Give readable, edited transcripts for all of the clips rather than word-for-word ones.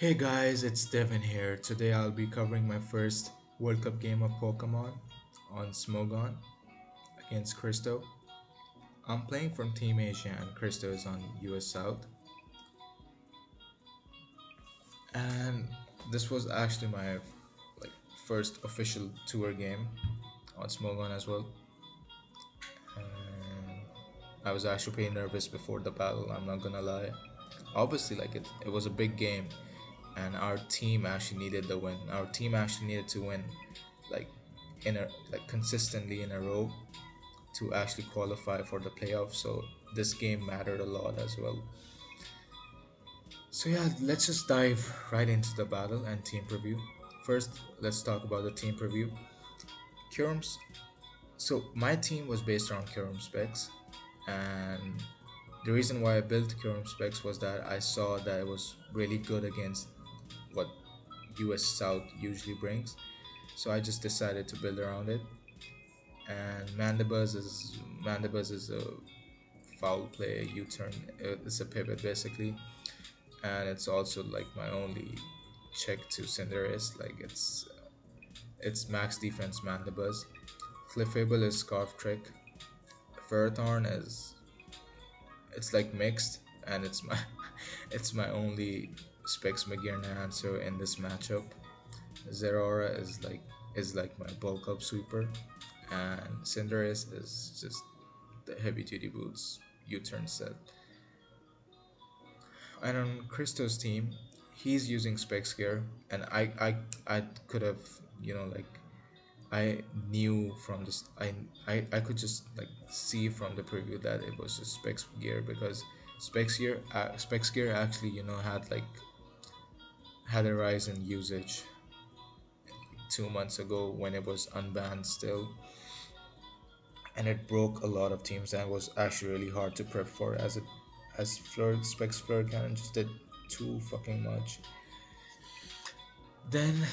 Hey guys, it's Devin here. Today I'll be covering my first World Cup game of Pokemon on Smogon against Christo. I'm playing from Team Asia and Christo is on US South. And this was actually my like first official tour game on Smogon as well. And I was actually pretty nervous before the battle, I'm not gonna lie. Obviously it was a big game and our team actually needed the win. Our team actually needed to win like consistently in a row to actually qualify for the playoffs. So this game mattered a lot as well. So yeah, let's just dive right into the battle and team preview. First, let's talk about the team preview. Curum's. So my team was based around Curum specs, and the reason why I built Curum specs was that I saw that it was really good against what US South usually brings. So I just decided to build around it. And Mandibuzz is a foul play U-turn. It's a pivot basically, and it's also like my only check to Cinderace. Like it's max defense Mandibuzz. Clefable is Scarf Trick. Ferrothorn is it's like mixed, and it's my it's my only Specs Magirna answer in this matchup. Zeraora is like my bulk up sweeper, and Cinderace is just the heavy duty boots U-turn set. And on Christo's team, he's using Specs gear, and I could have like I knew from this I could just like see from the preview that it was just Specs gear because Specs gear actually had a rise in usage 2 months ago when it was unbanned still, and it broke a lot of teams and was actually really hard to prep for as Fleur Cannon just did too fucking much. Then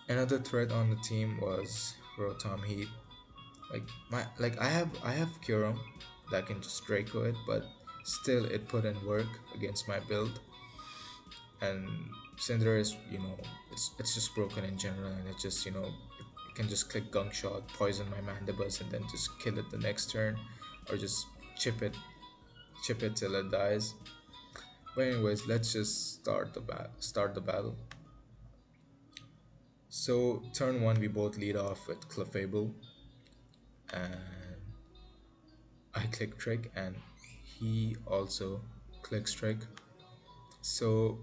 another threat on the team was Rotom Heat. I have Kyurem that can just Draco it, but still it put in work against my build. And Cinder is it's just broken in general, and it just it can just click Gunk Shot, poison my Mandibuzz, and then just kill it the next turn, or just chip it till it dies. But anyways, let's just start the battle. So turn one, we both lead off with Clefable, and I click Trick, and he also clicks Trick. So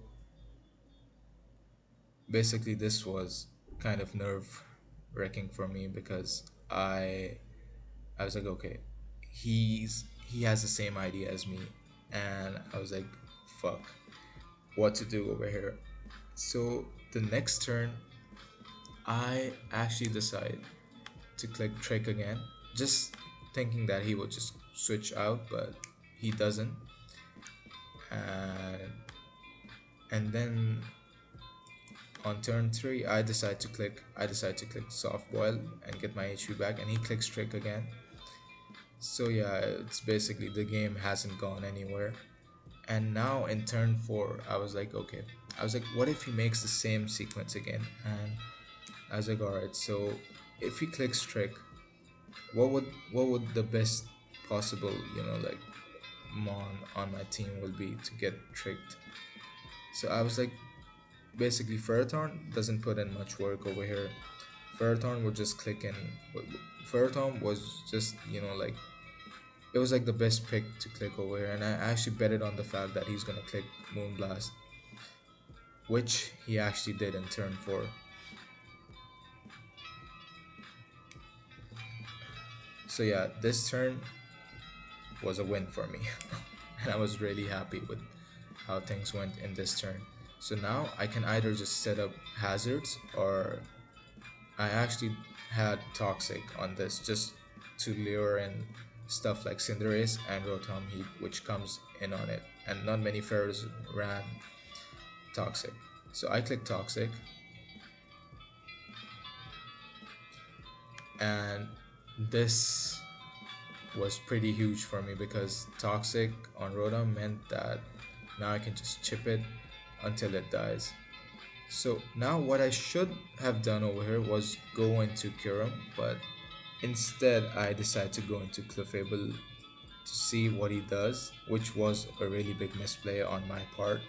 basically, this was kind of nerve wracking for me because I was like, okay, he has the same idea as me, and I was like, fuck, what to do over here. So the next turn, I actually decide to click Trick again, just thinking that he would just switch out, but he doesn't. And then on turn three, I decide to click Soft Boil and get my HP back, and he clicks Trick again. So yeah, it's basically the game hasn't gone anywhere. And now in turn four, I was like, okay. I was like, what if he makes the same sequence again? And I was like, alright, so if he clicks Trick, what would the best possible like mon on my team will be to get tricked? So I was like, basically Ferrothorn doesn't put in much work over here. Ferrothorn would just click in. Ferrothorn was just like it was like the best pick to click over here, and I actually betted on the fact that he's gonna click Moonblast, which he actually did in turn 4. So yeah, this turn was a win for me, and I was really happy with how things went in this turn. So now I can either just set up hazards, or I actually had Toxic on this just to lure in stuff like Cinderace and Rotom Heat, which comes in on it, and not many Pharaohs ran Toxic. So I click Toxic, and this was pretty huge for me because Toxic on Rotom meant that now I can just chip it until it dies. So now what I should have done over here was go into Curum, but instead I decided to go into Clefable to see what he does, which was a really big misplay on my part.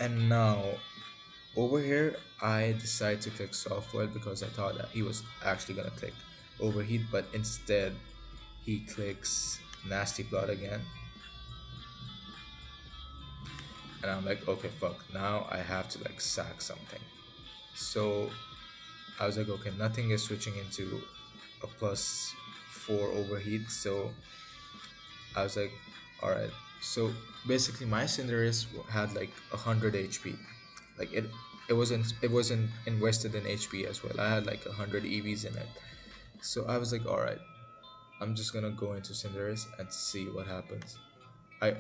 And now over here I decided to click Software because I thought that he was actually gonna click Overheat, but instead he clicks Nasty Plot again. And I'm like, okay, fuck, now I have to like sack something. So I was like, okay, nothing is switching into a +4 overheat. So I was like, alright. So basically my Cinderace had like 100 HP. Like it wasn't invested in HP as well. I had like 100 EVs in it. So I was like, alright, I'm just gonna go into Cinderace and see what happens. I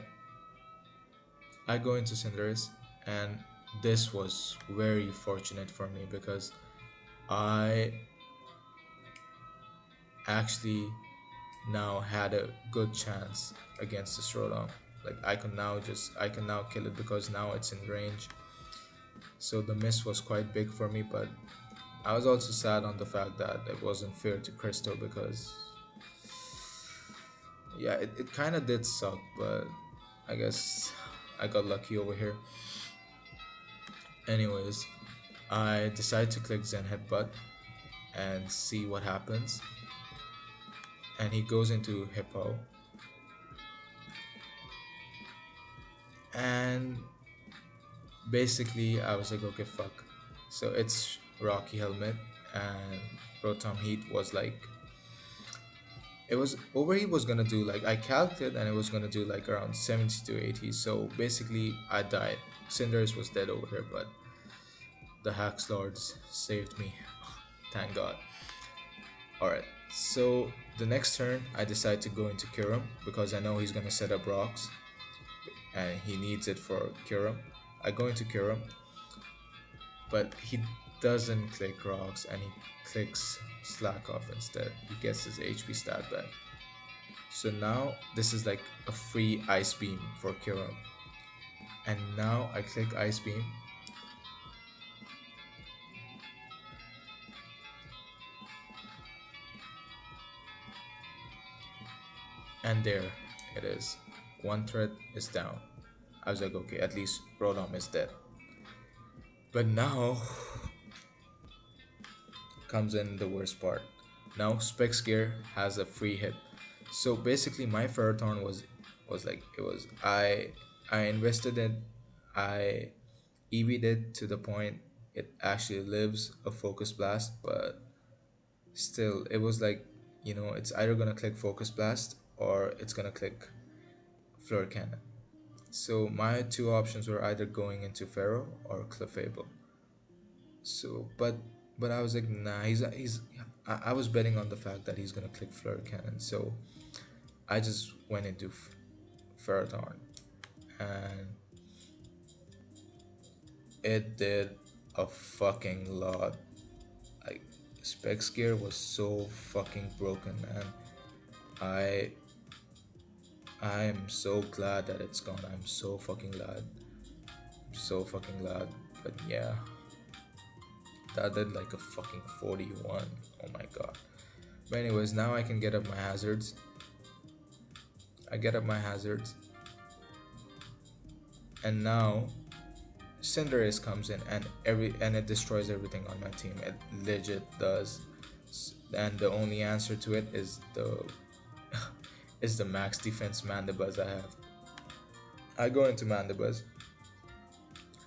I go into Cinderace, and this was very fortunate for me because I actually now had a good chance against this Rotom. Like I can now kill it because now it's in range. So the miss was quite big for me, but I was also sad on the fact that it wasn't fair to Christo because yeah, it kind of did suck, but I guess I got lucky over here. Anyways, I decided to click Zen Headbutt and see what happens. And he goes into Hippo. And basically, I was like, okay, fuck. So it's Rocky Helmet, and Rotom Heat was like, it was Overheat was gonna do like, I calculated and it was gonna do like around 70 to 80. So basically, I died. Cinderace was dead over here, but the Hax Lords saved me. Thank God. Alright, so the next turn I decide to go into Kyurem because I know he's gonna set up rocks and he needs it for Kyurem. I go into Kyurem, but he doesn't click rocks and he clicks Slack Off instead. He gets his HP stat back. So now this is like a free Ice Beam for Kyurem. And now I click Ice Beam. And there it is. One threat is down. I was like, okay, at least Rotom is dead. But now comes in the worst part. Now Specs Gear has a free hit. So basically my Ferrothorn was like it was I invested it, I EV'd it to the point it actually lives a Focus Blast, but still it was like, it's either gonna click Focus Blast or it's gonna click Fleur Cannon. So my two options were either going into Pharaoh or Clefable. So, but I was like, nah, he's. I was betting on the fact that he's gonna click Fleur Cannon. So I just went into Ferrothorn, and it did a fucking lot. Like Specs Gear was so fucking broken, man. I I am so glad that it's gone. I'm so fucking glad. I'm so fucking glad. But yeah, that did like a fucking 41. Oh my god. But anyways, now I can get up my hazards. I get up my hazards. And now Cinderace comes in and it destroys everything on my team. It legit does. And the only answer to it is the is the max defense Mandibuzz I have. I go into Mandibuzz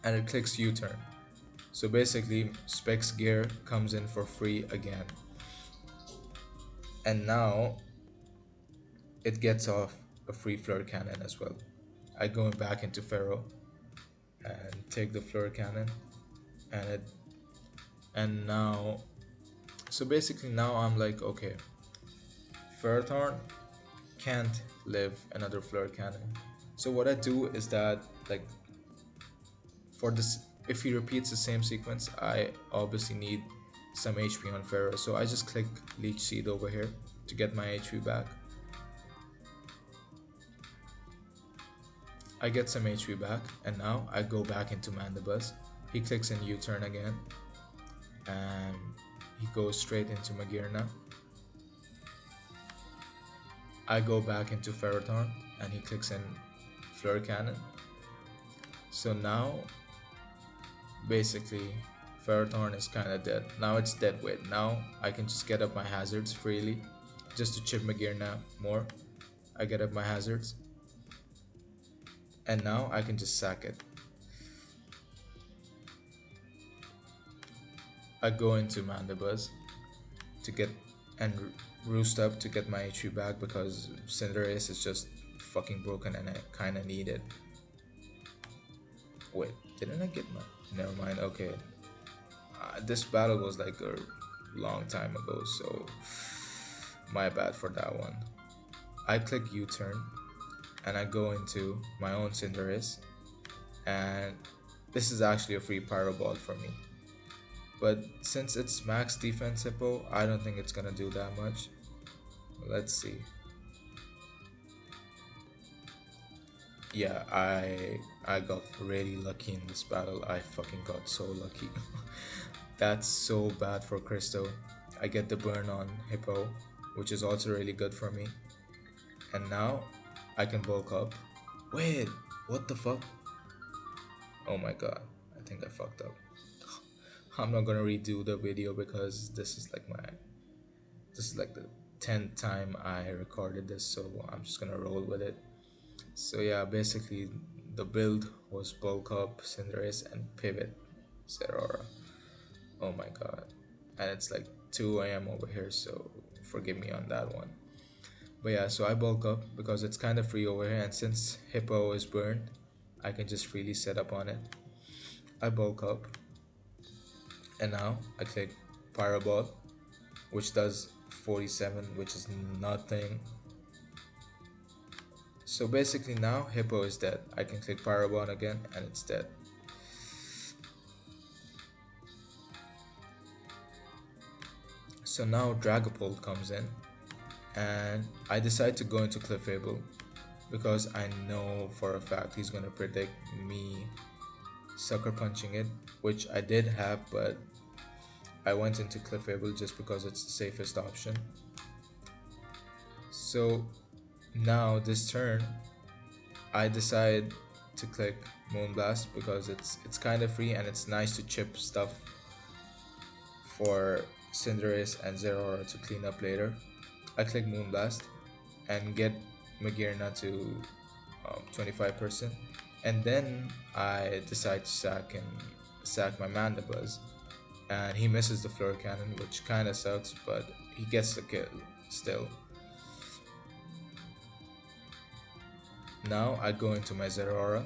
and it clicks U-turn. So basically Specs Gear comes in for free again. And now it gets off a free Fleur Cannon as well. I go back into Pharaoh and take the Fleur Cannon and now so basically now I'm like, okay, Ferrothorn can't live another Fleur Cannon. So what I do is that, like, for this, if he repeats the same sequence, I obviously need some HP on Pharaoh. So I just click Leech Seed over here to get my HP back. I get some HP back, and now I go back into Mandibus. He clicks in U-turn again, and he goes straight into Magirna. I go back into Ferrothorn, and he clicks in Fleur Cannon. So now, basically, Ferrothorn is kind of dead. Now it's dead weight. Now I can just get up my hazards freely, just to chip Magirna more. I get up my hazards, and now I can just sack it. I go into Mandibuzz to get and roost up to get my HP back because Cinderace is just fucking broken and I kinda need it. Wait, didn't I get my... Never mind, okay. This battle was like a long time ago, so my bad for that one. I click U-turn and I go into my own Cinderace, and this is actually a free Pyro Ball for me. But since it's max defense Hippo, I don't think it's gonna do that much. Let's see. Yeah, I got really lucky in this battle. I fucking got so lucky. That's so bad for Christo. I get the burn on Hippo, which is also really good for me. And now I can bulk up. Wait, what the fuck? Oh my god, I think I fucked up. I'm not gonna redo the video because this is like the 10th time I recorded this, so I'm just gonna roll with it. So yeah, basically the build was bulk up Cinderace and pivot Zeraora. Oh my god. And it's like 2 AM over here, so forgive me on that one. But yeah, so I bulk up because it's kind of free over here, and since Hippo is burned, I can just freely set up on it. I bulk up, and now I click Pyro Ball, which does 47, which is nothing. So basically now Hippo is dead. I can click Pyro Ball again and it's dead. So now Dragapult comes in and I decide to go into Clefable because I know for a fact he's gonna predict me sucker punching it, which I did have, but I went into Clefable just because it's the safest option. So now this turn I decide to click Moonblast because it's kind of free and it's nice to chip stuff for Cinderace and Zeraora to clean up later. I click Moonblast and get Magirna to 25%, and then I decide to sack my Mandibuzz, and he misses the Fleur Cannon, which kinda sucks, but he gets the kill still. Now I go into my Zeraora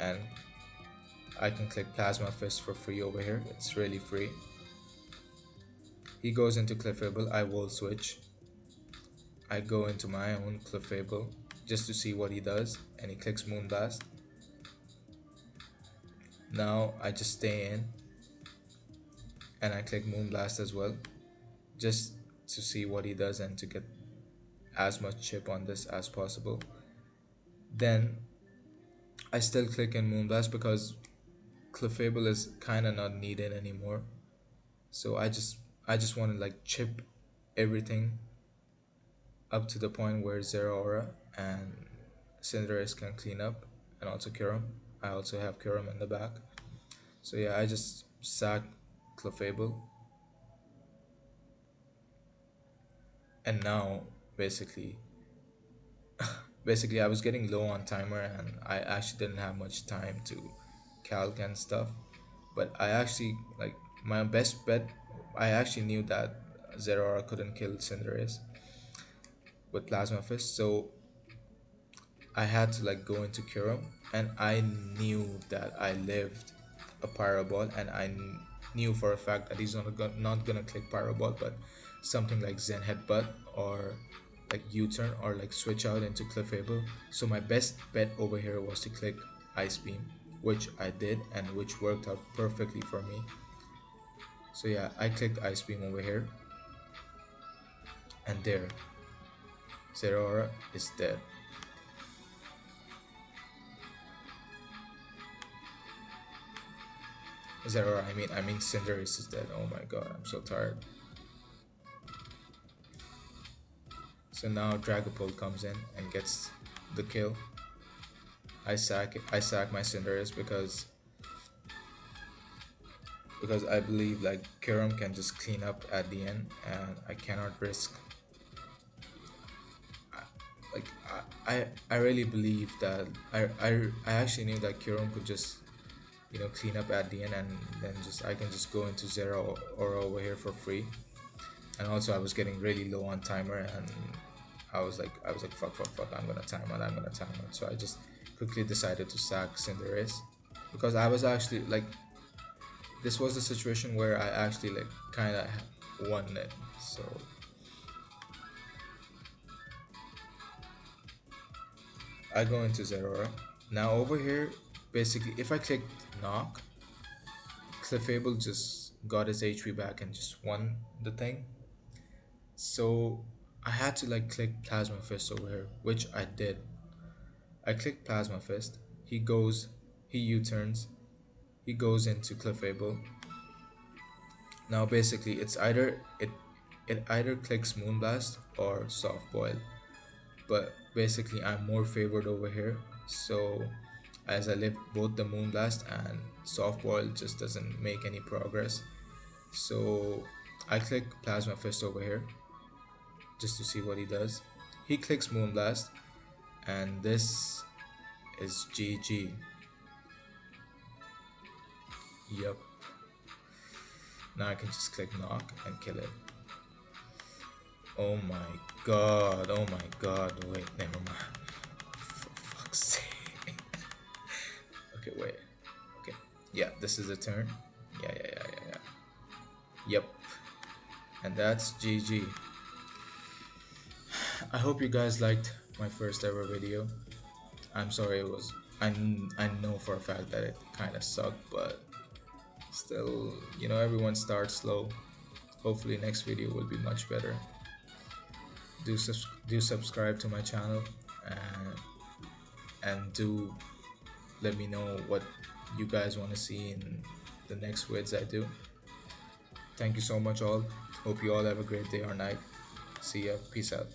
and I can click Plasma Fist for free over here. It's really free. He goes into Clefable, I will switch. I go into my own Clefable just to see what he does, and he clicks Moonblast. Now I just stay in and I click Moonblast as well, just to see what he does and to get as much chip on this as possible. Then I still click in Moonblast because Clefable is kinda not needed anymore. So I just want to like chip everything up to the point where Zeraora and Cinderace can clean up, and also Kyurem. I also have Kyurem in the back. So yeah, I just sack Clefable. And now basically I was getting low on timer and I actually didn't have much time to calc and stuff, but I actually like my best bet. I actually knew that Zeraora couldn't kill Cinderace with Plasma Fist, so I had to like go into Kyurem, and I knew that I lived a Pyro Ball, and I knew for a fact that he's not gonna click Pyro Ball, but something like Zen Headbutt or like U-turn or like switch out into Clefable. So my best bet over here was to click Ice Beam, which I did and which worked out perfectly for me. So yeah, I clicked Ice Beam over here, and there, Zeraora is dead. Zero, I mean Cinderace is dead. Oh my god, I'm so tired. So now Dragapult comes in and gets the kill. I sack my Cinderace because I believe like Kiram can just clean up at the end, and I cannot risk. Like I really believe that I actually knew that Kiram could just clean up at the end, and then just I can just go into zero or over here for free. And also I was getting really low on timer, and I was like fuck, I'm gonna time out. So I just quickly decided to sack Cinderace because I was actually like, this was the situation where I actually like kind of won it. So I go into Zerora. Now over here, basically, if I click knock, Clefable just got his HP back and just won the thing. So I had to like click Plasma Fist over here, which I did. I click Plasma Fist. He U-turns. He goes into Clefable. Now basically, it either clicks Moonblast or Soft Boil, but basically I'm more favored over here. So as I live both the Moonblast and Soft Boil just doesn't make any progress. So I click Plasma Fist over here just to see what he does. He clicks Moonblast, and this is GG. Yup. Now I can just click knock and kill it. Oh my god, oh my god, wait, never mind. For fuck's sake. Okay, wait. Okay. Yeah, this is a turn. Yeah. Yep. And that's GG. I hope you guys liked my first ever video. I'm sorry it was. I know for a fact that it kind of sucked, but still, everyone starts slow. Hopefully, next video will be much better. Do subscribe to my channel, and do let me know what you guys want to see in the next vids I do. Thank you so much, all. Hope you all have a great day or night. See ya. Peace out.